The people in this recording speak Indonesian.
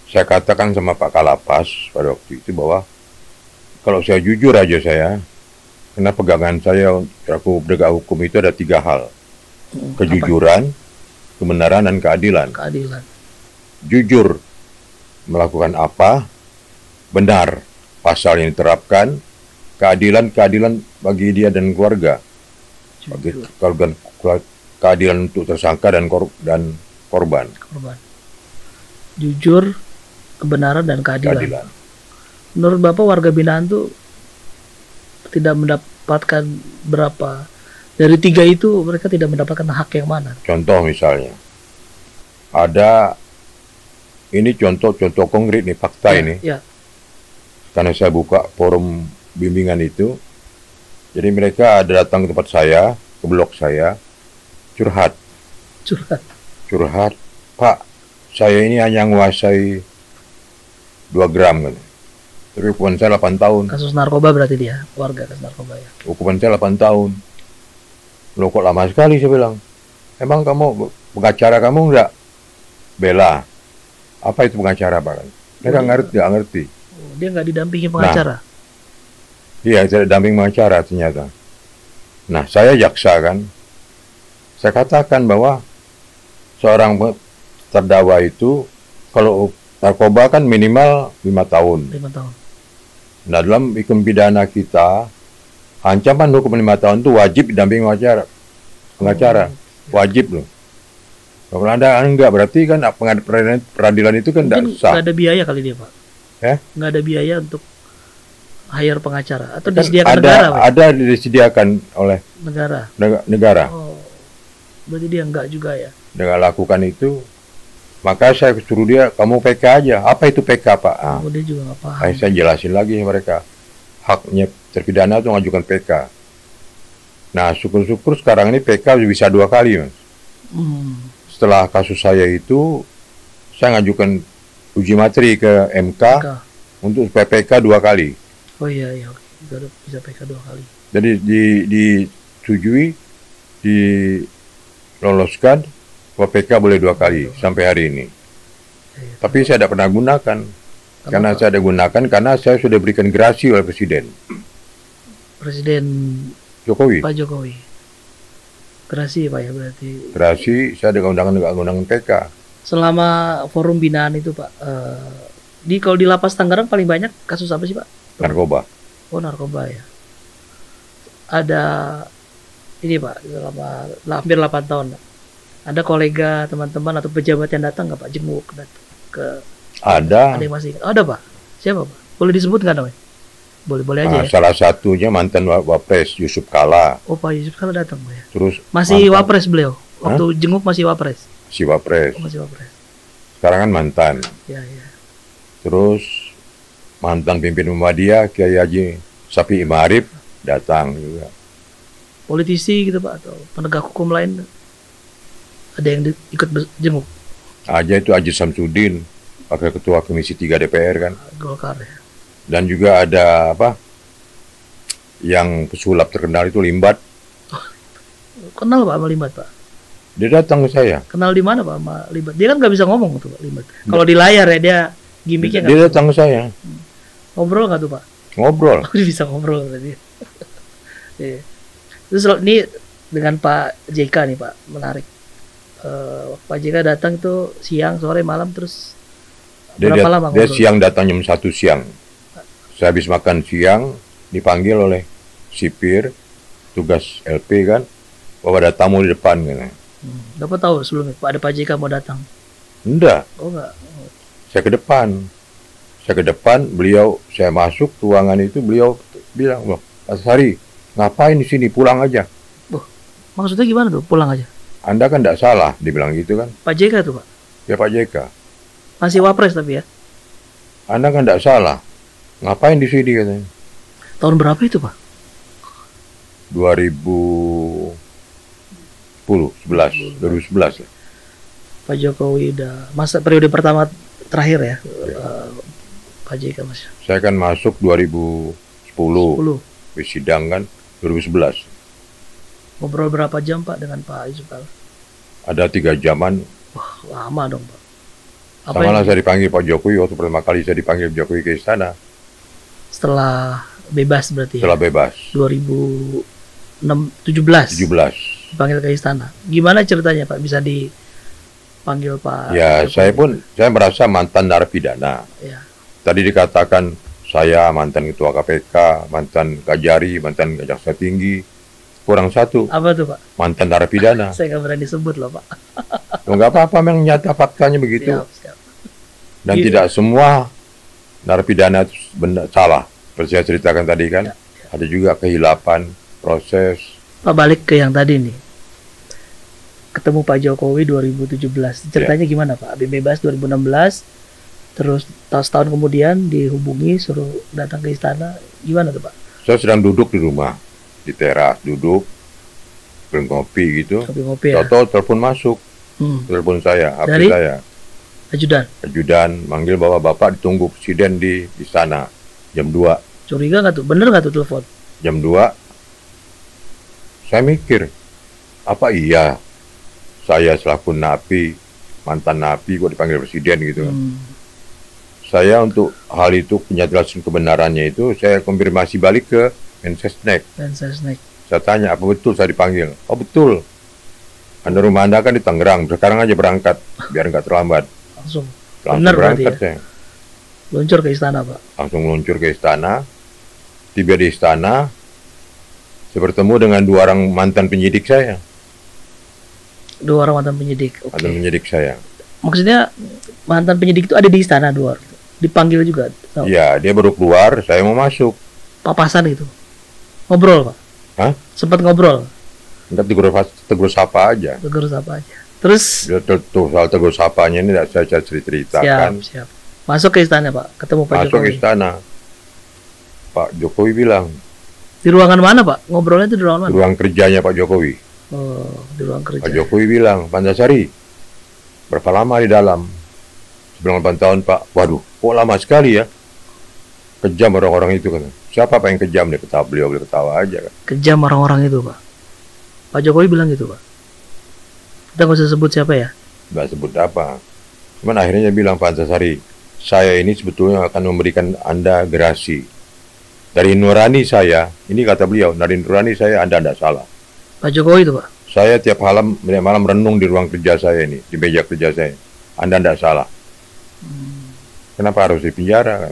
saya katakan sama Pak Kalapas pada waktu itu bahwa kalau saya jujur aja saya, karena pegangan saya aku penegak hukum itu ada 3 hal. Kejujuran, kebenaran, dan keadilan. Keadilan. Jujur melakukan apa, benar pasal yang diterapkan, keadilan bagi dia dan keluarga. Bagi keadilan untuk tersangka dan korban. Jujur, kebenaran, dan keadilan. Menurut Bapak, warga binaan tuh tidak mendapatkan berapa dari 3 itu, mereka tidak mendapatkan hak yang mana? Contoh misalnya, ada ini contoh konkret nih, fakta ini. Ya. Karena saya buka forum bimbingan itu, jadi mereka ada datang ke tempat saya, ke blog saya, curhat, Pak, saya ini hanya menguasai 2 gram kan. Tapi hukuman saya 8 tahun. Kasus narkoba berarti dia, warga kasus narkoba ya. Hukuman saya 8 tahun. Loh kok lama sekali, saya bilang. Emang kamu, pengacara kamu enggak bela? Apa itu pengacara, Pak? Mereka nggak ngerti. Dia nggak didampingi pengacara? Iya, tidak damping pengacara ternyata. Nah, saya jaksa kan. Saya katakan bahwa seorang terdakwa itu kalau narkoba kan minimal 5 tahun. 5 tahun. Nah, dalam hukum pidana kita, ancaman hukum 5 tahun itu wajib didampingi pengacara. Wajib loh. Kalau Anda enggak, berarti kan peradilan itu kan tidak sah. Nggak ada biaya kali dia, Pak. Nggak ada biaya untuk hire pengacara atau kan disediakan negara, Pak? Ada disediakan oleh negara. Oh, berarti dia enggak juga ya? Dengan lakukan itu, maka saya suruh dia, kamu PK aja. Apa itu PK, Pak? Dia juga nggak paham. Saya jelasin lagi mereka. Haknya terpidana itu mengajukan PK. Nah, syukur-syukur sekarang ini PK bisa 2 kali, Mas. Setelah kasus saya itu, saya ngajukan uji materi ke MK. Untuk PK 2 kali. Oh iya, bisa PK 2 kali. Jadi disetujui, diloloskan, bahwa PK boleh 2 kali sampai hari ini. Tapi saya tidak pernah gunakan. Karena saya ada gunakan karena saya sudah berikan gerasi oleh Presiden Jokowi. Pak Jokowi. Gerasi, Pak ya, berarti. Gerasi, saya ada undang-undang PK. Selama forum binaan itu, Pak, kalau di lapas Tangerang paling banyak kasus apa sih, Pak? Narkoba. Oh, narkoba ya. Ada ini, Pak, selama hampir 8 tahun. Ada kolega, teman-teman atau pejabat yang datang nggak, Pak, jenguk ke ada yang masih ada, Pak? Siapa, Pak? Boleh disebut nggak namanya? Boleh aja ya. Salah satunya mantan Wapres Yusuf Kala. Oh, Pak Yusuf Kala datang, Pak ya. Terus masih Wapres beliau. Waktu jenguk masih Wapres. Masih Wapres. Masih Wapres. Sekarang kan mantan. Ya. Terus mantan pimpin Muhammadiyah Kiai Haji Sapi Imarif datang juga. Politisi gitu, Pak, atau penegak hukum lain ada yang ikut jenguk? Aja itu Haji Samsudin, Wakil Ketua Komisi 3 DPR kan. Golkar ya. Dan juga ada yang pesulap terkenal itu Limbat. Kenal, Pak, sama Limbat, Pak? Dia datang ke saya. Kenal di mana, Pak, sama Limbat? Dia kan nggak bisa ngomong tuh, Pak, Limbat. Kalau di layar ya dia gimmicknya. Dia datang ke saya. Ngobrol nggak tuh, Pak? Ngobrol. Dia bisa ngobrol berarti. Terus ini dengan Pak JK nih, Pak, menarik. Pak JK datang tuh siang, sore, malam, terus berapa lama ngobrol? Dia siang datang jam 1 siang. Saya habis makan siang, dipanggil oleh sipir, tugas LP kan, bahwa ada tamu di depan kan. Dapat tahu sebelumnya, Pak, ada Pak JK mau datang? Enggak. Oh, enggak. Saya ke depan, saya masuk ruangan itu, beliau bilang, "Loh, Pak Sari, ngapain di sini? Pulang aja." Maksudnya gimana tuh, pulang aja? Anda kan tidak salah, dibilang gitu kan. Pak JK tuh, Pak? Ya, Pak JK. Masih Wapres tapi ya? Anda kan tidak salah. Ngapain di sini katanya. Tahun berapa itu, Pak? 2011 lah. Pak Jokowi udah masa periode pertama terakhir ya, Pak JK Mas. Saya kan masuk 2010. Sidang kan 2011. Ngobrol berapa jam, Pak, dengan Pak Yusuf Kala? Ada 3 jaman. Wah, lama dong, Pak. Apa Sama lah yang saya dipanggil Pak Jokowi waktu pertama kali saya dipanggil Jokowi ke istana setelah bebas berarti setelah ya? bebas 2017 17. dipanggil ke istana. Gimana ceritanya Pak bisa dipanggil Pak Ya, Jokowi? saya merasa mantan narapidana. Ya. Tadi dikatakan saya mantan ketua KPK, mantan Kajari, mantan Jaksa Tinggi. Kurang satu, Apa tuh Pak? mantan narapidana. Saya nggak berani sebut loh Pak. Loh, nggak apa-apa, memang nyata faktanya begitu. Siap, siap. Dan Iya. tidak semua narapidana itu benar salah. Seperti saya ceritakan tadi kan, Ya, ada juga kehilapan, proses. Pak balik ke yang tadi nih. Ketemu Pak Jokowi 2017. Ceritanya gimana Pak? Habis bebas 2016, terus tahun kemudian dihubungi suruh datang ke istana. Gimana tuh Pak? Saya sedang duduk di rumah, di teras, duduk, minum kopi gitu. Ngopi-ngopi ya. Toto telepon masuk, telepon saya, HP Dari? saya. Ajudan. Ajudan manggil bahwa Bapak ditunggu presiden di istana jam 2. Curiga nggak tuh? Bener nggak tuh telepon? Jam 2, saya mikir, apa iya saya selaku napi, mantan napi kok dipanggil presiden gitu kan. Saya untuk hal itu penjelasan kebenarannya itu saya konfirmasi balik ke Mensesnek. Dan saya snack. Saya tanya apa betul saya dipanggil. Oh betul. Anda rumah Anda kan di Tangerang, sekarang aja berangkat biar nggak terlambat. Langsung. Langsung Bener berarti berangkat ya? saya. Luncur ke istana Pak. Langsung meluncur ke istana. Tiba di istana, saya bertemu dengan 2 orang mantan penyidik saya. 2 orang mantan penyidik. Oke. Mantan penyidik saya. Maksudnya mantan penyidik itu ada di istana 2 orang. Dipanggil juga. So, Iya, dia baru keluar, saya mau masuk. papasan itu. Ngobrol Pak. Hah? Sempat ngobrol. Enggak tegur sapa aja. Tegur apa aja. Terus Dia soal tegur sapanya ini tidak saya ceritakan. siap. Masuk ke istana Pak. Ketemu Pak Masuk Jokowi. istana. Pak Jokowi bilang, Di ruangan mana Pak? Ngobrolnya itu di ruangan mana? ruang kerjanya Pak Jokowi. Oh, di ruang kerja. Pak Jokowi bilang, Pak Antasari, berapa lama di dalam? 98 tahun Pak. Waduh, kok lama sekali ya? Kejam orang-orang itu kan. Siapa Pak yang kejam? Dia ketawa, beliau ketawa aja kan. Kejam orang-orang itu Pak. Pak Jokowi bilang gitu Pak. Kita nggak usah sebut siapa ya. Nggak sebut apa. Cuman akhirnya dia bilang, Pak Antasari, saya ini sebetulnya akan memberikan Anda gerasi. Dari nurani saya, ini kata beliau, dari nurani saya Anda tidak salah. Pak Jokowi itu Pak. Saya tiap malam renung di ruang kerja saya ini, di meja kerja saya. Anda tidak salah. Kenapa harus dipenjara?